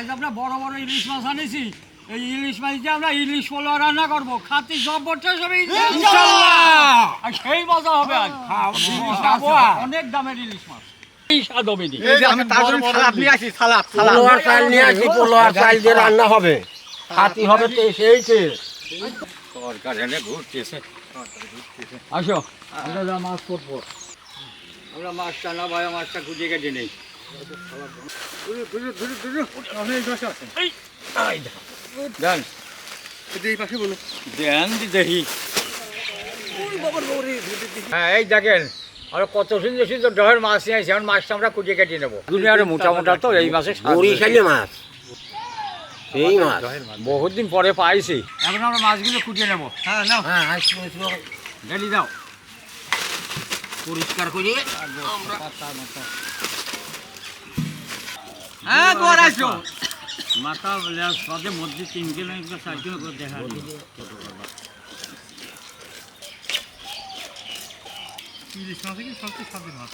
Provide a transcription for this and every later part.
আজ আমরা বড় বড় ইলিশ মাছ আনিছি। এই ইলিশ মাছ দিয়ে আমরা ইলিশ পোলাও রান্না করবো। খাতি জবরদস্ত হবে ইনশাআল্লাহ। আর সেই মজা হবে আজ। অনেক দামের ইলিশ মাছ। এই স্বাদ হবে নি। এই যে আমি তার জন্য সালাদ নিয়ে আসি, সালাদ। পোলোয়ার চাল নিয়ে আসি, পোলোয়ার চাল দিয়ে রান্না হবে। খাতি হবে সেই সরকার এনে ঘুরতেছে। আসো, আমরা যা মাছ করবো। আমরা মাছটা না ভাই, মাছটা খুঁজে কেটে নেই। দেন দেন দেখি। হ্যাঁ এই দেখেন, আর কত সুন্দর সুন্দর ডহের মাছ নিয়ে আসি। এখন মাছটা আমরা খুঁজে কেটে নেবো। দুনিয়ার মোটা মোটা তো এই মাছের বরিশালি মাছ, সেই মাছ বহুত দিন পরে পাইছি। এখন আমরা মাছগুলো খুঁজে নেবো। হ্যাঁ ঢেলি দাও পরিষ্কার করে। হ্যাঁ গোয়ার আসো। মাথা সদে মধ্যে 3 কিলো 4 কিলো করে দেখা ইলিশ মাছ কি সবচেয়ে স্বাদের মাছ?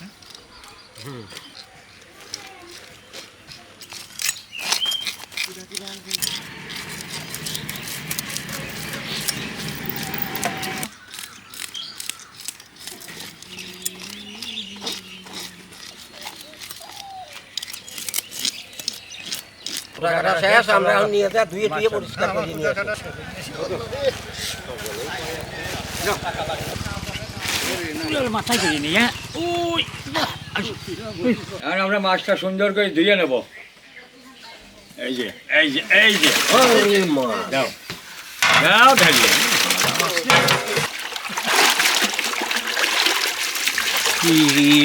শেষ, আমরা এখন নিয়ে যা ধুয়ে ধুয়ে পরিষ্কার করে নিয়ে আসি। মাথায় করে নিয়ে আর আমরা মাছটা সুন্দর করে ধুয়ে নেব। এই যে এই যে এই যে দাও দাও ঢালিয়ে।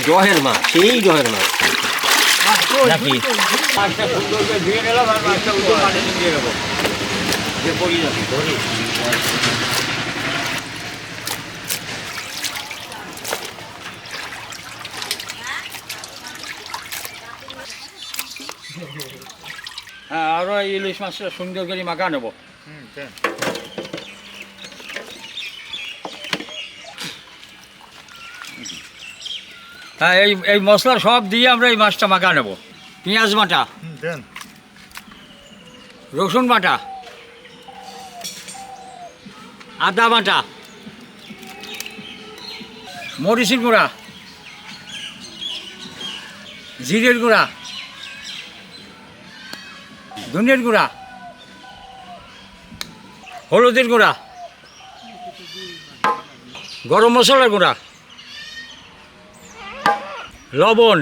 ডহের মাছ, সেই ডহের মাছ নাকি? মাছটা সুন্দর করে ধুয়ে নিলাম আর মাছটা উঠে পানিতে দিয়ে দেবো। যে পড়ি যাবে ধরি। হ্যাঁ আরো ইলিশ মাছটা সুন্দর করে মাখা নেবো। হ্যাঁ এই এই মশলা সব দিয়ে আমরা এই মাছটা মাখা নেবো। পেঁয়াজ বাটা, রসুন বাটা, আদা বাটা, মরিচের গুঁড়া, জিরের গুঁড়া, ধনের গুঁড়া, হলুদের গুঁড়া, গরম মশলার গুঁড়া, লবণ,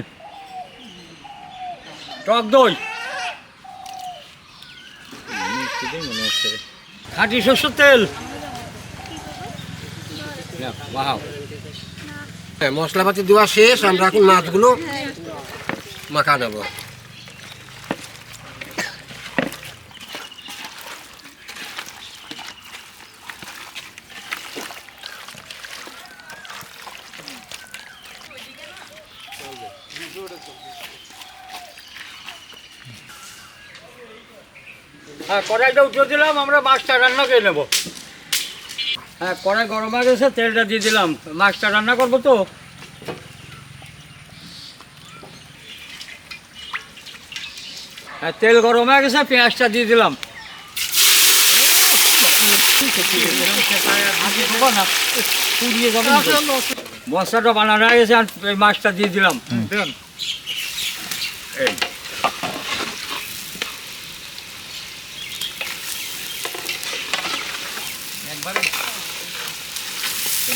টক দই, খাঁটি সরষের তেল। মশলাপাতি দেওয়া শেষ, আমরা এখন মাছগুলো মাখা নেব। হ্যাঁ কড়াইটা উঠে দিলাম, আমরা মাছটা রান্না করে নেবো। হ্যাঁ কড়াই গরম হয়ে গেছে, তেলটা দিয়ে দিলাম। মাছটা রান্না করবো তো। হ্যাঁ তেল গরম হয়ে গেছে, পেঁয়াজটা দিয়ে দিলাম। মশলাটা বানানো হয়ে গেছে, আর এই মাছটা দিয়ে দিলাম। এই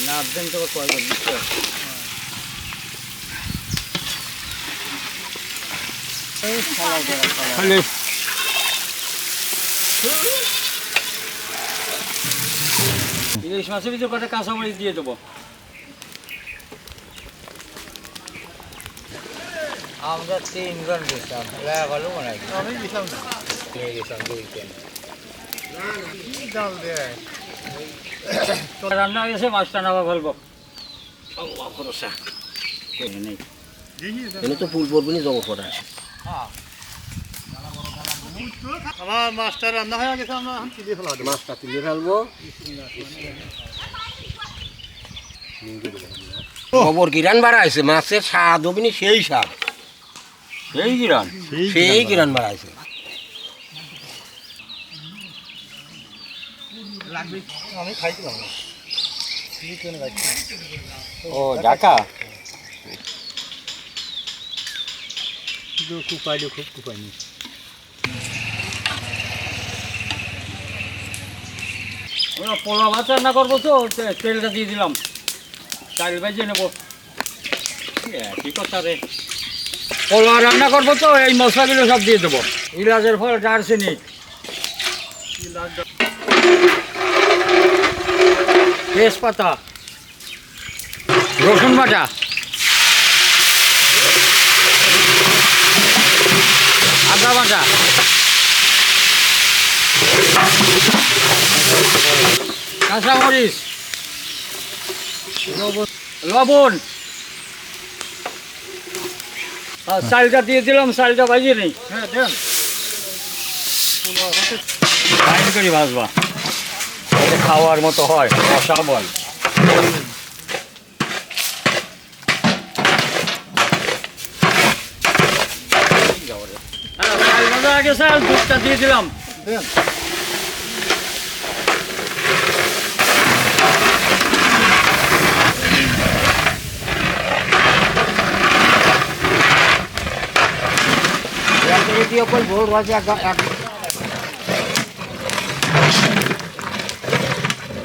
না দেন তো কয়বার দিতে ইলিশ মাছের ভিতরে কটা কাঁচামরিচ দিয়ে দেবো। আমরা 3 জন দিতাম, ভালো মনে হয়। আমি দিতাম না, দিতাম 2 কেন রান্না হয়ে গেছে, মাছটা নামা ফেলবো। তো ফুল পড়বে না, জব করা। আমার মাছটা রান্না হয়ে গেছে, আমরা তুলে ফেলা দেবো। মাছটা তুলে ফেলবো। খবর কিরান বাড়াইছে, মাছের স্বাদ হবে না, সেই স্বাদ, সেই গিরান সেই কিরান বাড়াইছে। আমি খাইছিলাম না ও ঢাকা কুপাইলে খুব কুপাইনি আমরা পোলা মাছ রান্না করবো তো তেলটা দিয়ে দিলাম চাল ভেজে নেবো কি কথা রে পোলা রান্না করবো তো এই মশলাগুলো সব দিয়ে দেবো ইলাচের ফল দারচিনি তেজপাতা রসুন বাটা আদা বাটা কাঁচামরিচ লবণ আর চালটা দিয়ে দিলাম চালটা ভাজিয়ে নেই হ্যাঁ দেন ফাইন করে ভাজবা যাতে খাওয়ার মতো হয় রসা বল চাল ভাজা আগে চাল দুধটা দিয়ে দিলাম দেন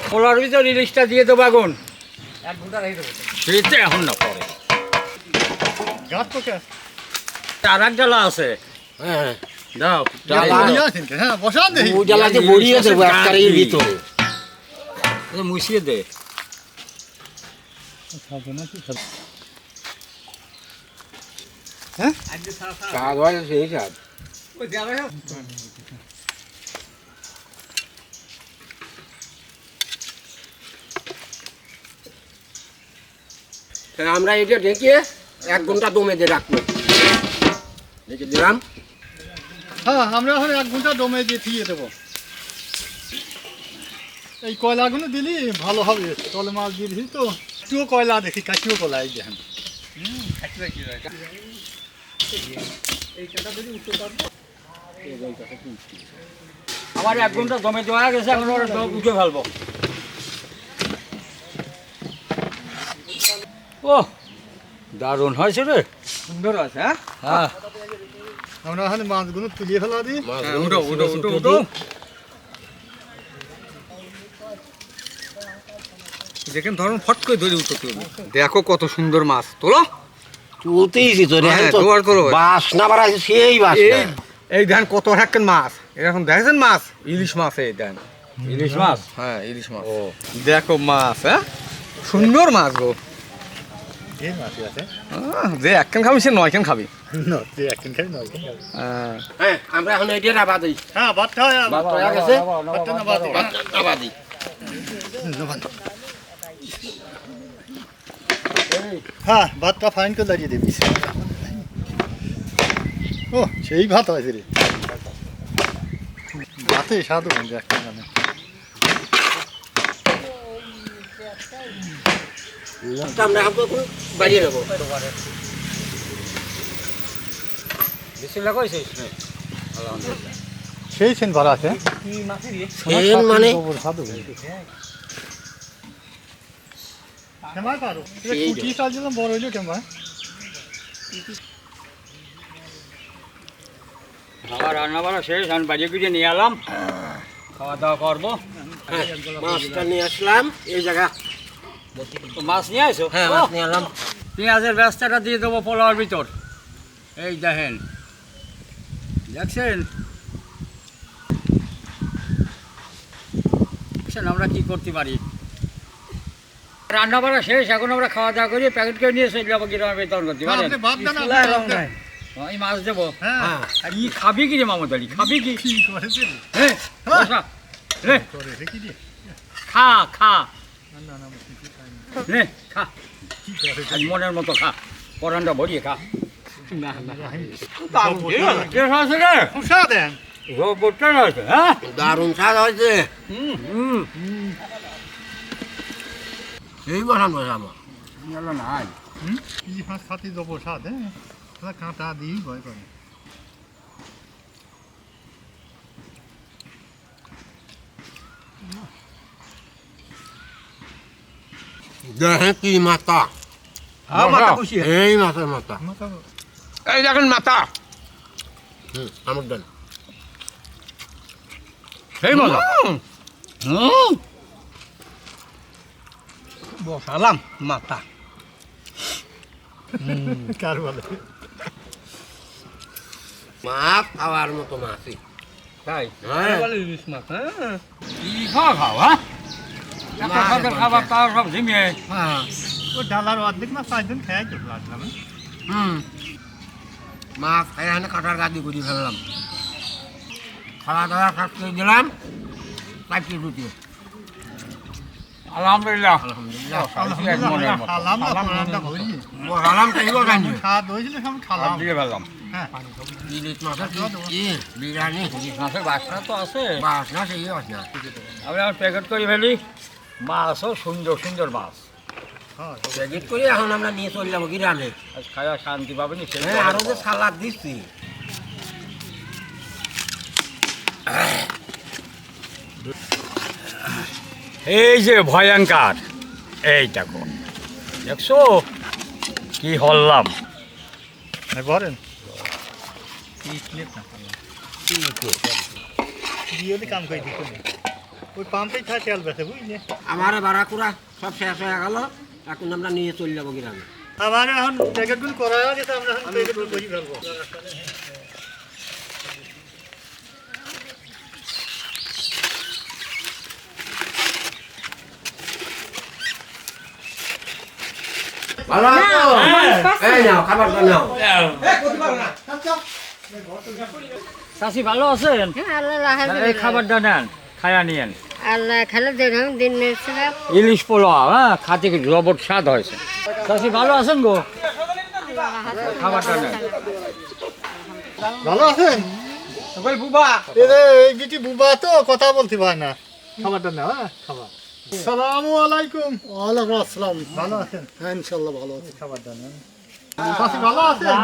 পোলার ভিতর ইলিশটা দিয়ে দেবো আগুন সেটা এখন না পরে গাছ তো কে আর এক ডালা আছে হ্যাঁ দাও হ্যাঁ বসান দেখি ও জ্বালাতে গড়িয়ে দেবো একটার এর ভিতরে মুছিয়ে দে হ্যাঁ কাজ হয় সেই কাজ আমরা এটা ঢেকে 1 ঘন্টা দমে দিয়ে রাখবো রেখে দিলাম হ্যাঁ আমরা এখন 1 ঘন্টা দমে দিয়ে থিয়ে দেবো এই কয়লাগুলো দিলি ভালো হবে তলে মাছ দিয়ে দিলি তো কাটিও কয়লা দেখি কাটিও কয়লা এই দেখেন আমার 1 ঘন্টা জমে দেওয়া গেছে এখন ওরা উঠে ফেলবো ও দারুণ হয়েছে রে সুন্দর আছে হ্যাঁ হ্যাঁ আমরা এখন মাছগুলো তুলিয়ে ফেলা দিই উঠো উঠো উঠো উঠো দেখেন ধরুন ফট করে ধরে উঠতে হবে দেখো কত সুন্দর মাছ তোলো চলতেইছি তো রে হ্যাঁ, তো জোগাড় করো। বাস না বাড়াইছে সেই বাস এই এই দেখেন কত হাক্কেন মাছ এরকম দেখেছেন মাছ ইলিশ মাছ এই দেন ইলিশ মাছ হ্যাঁ ইলিশ মাছ দেখো মাছ হ্যাঁ সুন্দর মাছ গো এই মাছই আছে যে একখান খাবি সে 9 খান খাবি না তুই একদিন খাবি নয় দিন খাবি হ্যাঁ হ্যাঁ আমরা এখন এটা রাবা দিই হ্যাঁ ভাতটা হয় ভাতটা হয়ে গেছে? ভাতটা না ভাত রাবা দিই হ্যাঁ ভাতটা ফাইন করে লাগিয়ে দিবি ও সেই ভাত হয়েছে রে ভাতে স্বাদ বন্ধু একটা মানে আমরা এখন বাড়িয়ে নেবো বেশি লাগাইছিস সেই সেন ভাড়া আছে সেন মানে গোবর স্বাদ বন্ধু কেমন পারো এই কুটি চাল দিলাম বড় হইলো কেমন আমার রান্না বান্না শেষ আমি বাড়িয়ে ফিরে নিয়ে এলাম খাওয়া দাওয়া করবো হ্যাঁ, মাছটা নিয়ে আসলাম এই জায়গা তো মাছ নিয়ে আসো হ্যাঁ মাছ নিয়ে এলাম পেঁয়াজের ব্যবস্থাটা দিয়ে দেবো পোলাওয়ার ভিতর এই দেখেন দেখছেন দেখছেন আমরা কি করতে পারি রান্না বান্না শেষ এখন আমরা খাওয়া দাওয়া করি প্যাকেট করে নিয়ে চলে যাবো গ্রামে বিতরণ করতে পারেন আপনি ভাত দেন আপনি ভাত দেন। এই মাছ দেবো হ্যাঁ হ্যাঁ আর ই খাবি কি রে মামদ আলী খাবি কি কি করেছে রে? হ্যাঁ বসা। রে করে রে কি দিয়ে খা খা না না না কিছু খাই না। রে খা কি করে আজ মনের মতো খা পরানটা ভরিয়ে খা কে আছে রে খুশা দেন রোবটটা আছে হ্যাঁ দারুণ স্বাদ হয়েছে হুম এই বসান বসাবো নাই কি মাছ খাতি দেবো স্বাদ হ্যাঁ তাহলে কাঁটা দিই ভয় করে দেখেন কি মাথা, মাথা কষিয়ে এই মাছের মাথা। এই দেখেন মাথা আমার দেন। সেই মজা বসালাম মাথা কার বলে মাছ খাওয়ার মতো মাছই। তাই হ্যাঁ। বলে ইলিশ মাছ হ্যাঁ কি খাও হ্যাঁ এত খাদ্যের খাবার তাও সব ঝিমিয়ে হ্যাঁ। ও ডালার অর্ধেক না 5 দিন খেয়ে চলে আসলাম মাছ খাই এখানে কাটার গাদি করে ফেললাম। খাওয়া দাওয়া কাজ করে দিলাম, 5 কেজি রুটি। আলহামদুলিল্লাহ আলহামদুলিল্লাহ। মনের মতো। খালাম না রান্না করি বসালাম তো এগুলো জানি। খাওয়া হয়েছিল সব খালাম দিয়ে ফেললাম হ্যাঁ ইলিশ মাছের কি বিরিয়ানি, মাছের বাসনা তো আছে বাসনা সেই বাসনা। আমি আর প্যাকেট করে ফেলি মাছও সুন্দর সুন্দর মাছ প্যাকেট করে এখন আমরা নিয়ে চলে যাবো গ্রামে। আজ খাওয়া শান্তি পাবেনি সেই হ্যাঁ, আরো যে সালাদ দিচ্ছি। এই যে ভয়ঙ্কর এই দেখো দেখছো কি হল্লাম বলেন দিয়ে কাম করে দিত ওই পাম্পেই থাকে তেল বেছে বুঝলি আমার বারাকুড়া সব শেষ হয়ে গেল, এখন আমরা নিয়ে চলে যাবো গ্রামে। আমার এখন প্যাকেটগুলো করা হয়ে গেছে আমরা এখন প্যাকেটগুলো বসে ফেলবো ভালো আছো? এই নাও খাবারটা নাও। চাষি ভালো আছেন এই খাবারটা নেন খায়া নিয়েন আল্লাহ খেলে দেখুন দিন মেরেছিলাম ইলিশ পোলোয়া হ্যাঁ খাতে কি রবট স্বাদ হয়েছে চাষি ভালো আছেন গো খাবারটা নেন ভালো আছেন ওই বুবা এই বিটি বুবা তো কথা বলতে পারে না খাবারটা না হ্যাঁ খাবার আসসালামু আলাইকুম ওয়ালাইকুম আসসালাম ভালো আছেন হ্যাঁ ইনশাআল্লাহ ভালো আছি খাবারটা নেন ভালো আছেন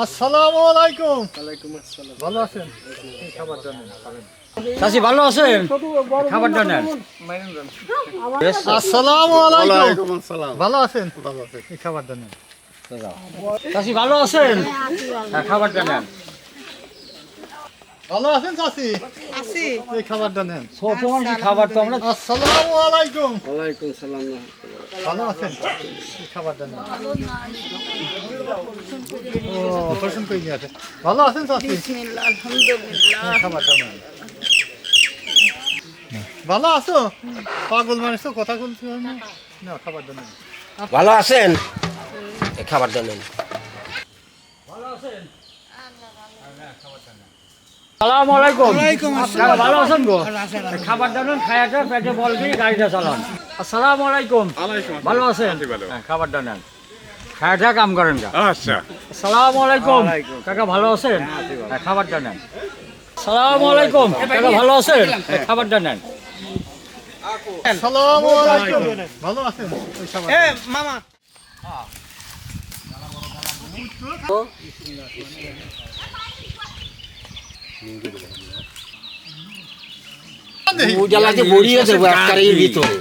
আসসালামু আলাইকুম ওয়ালাইকুম আসসালাম ভালো আছেন এই খাবারটা নেন চাষি ভালো আছেন খাবারটা নেন আসসালামু আলাইকুম আসসালাম ভালো আছেন এই খাবারটা নেন চাষি ভালো আছেন খাবারটা নেন ভালো আছেন চাচি আছি এই খাবারটা নেন তোমার কি খাবার তো আমরা আসসালামু আলাইকুম ওয়ালাইকুম সালাম। ভালো আছেন এই খাবারটা নেন ও অপারেশন করে নিয়ে আছে ভালো আছেন চাচি আলহামদুলিল্লাহ এই খাবারটা নেন ভালো আছো পাগল মানুষ তো কথা বলতে পারে না না খাবারটা নেন ভালো আছেন? এই খাবারটা নেন। সালাম আলাইকুম দাদা ভালো আছেন গো খাবারটা নেন খায়াটা পেটে বল দিয়ে গাড়িটা চালান আসসালামু আলাইকুম ভালো আছেন খাবারটা নেন খায়াটা কাম করেন গা আচ্ছা আসসালামু আলাইকুম কাকা ভালো আছেন খাবারটা নেন আসসালামু আলাইকুম কাকা ভালো আছেন খাবারটা নেন আসসালামু আলাইকুম ভালো আছেন এই খাবার এ মামা উজালাতে ভরিয়ে দেবো একটার ভিতরে।